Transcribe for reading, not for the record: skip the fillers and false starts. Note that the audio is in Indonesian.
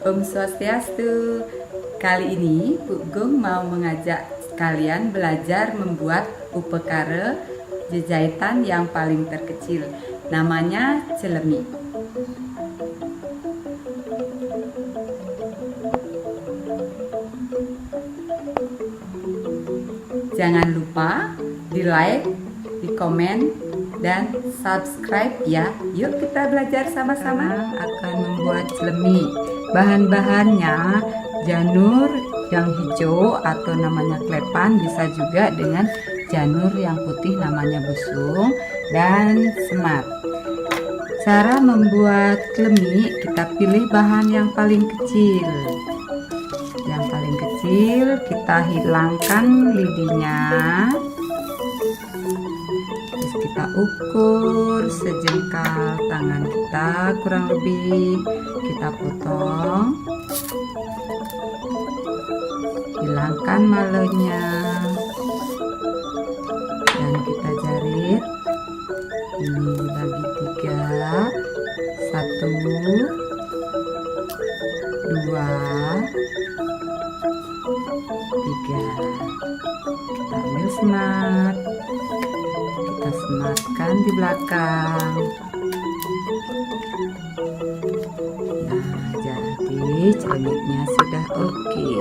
Om Swastiastu. Kali ini Bu Gung mau mengajak kalian belajar membuat upekara jejahitan yang paling terkecil. Namanya celemi. Jangan lupa di like, di komen, dan subscribe ya. Yuk kita belajar sama-sama. Akan membuat celemi. Bahan-bahannya janur yang hijau atau namanya klepan, bisa juga dengan janur yang putih namanya busung, dan semat. Cara membuat celemi, kita pilih bahan yang paling kecil. Yang paling kecil kita hilangkan lidinya. Terus kita ukur sejengkal tangan kita, kurang lebih kita potong. Hilangkan malenya dan kita jarit. Ini dibagi 3, 1, 2, 3. Kita ambil semat, kita sematkan di belakang. Nah, jadi celemiknya sudah oke.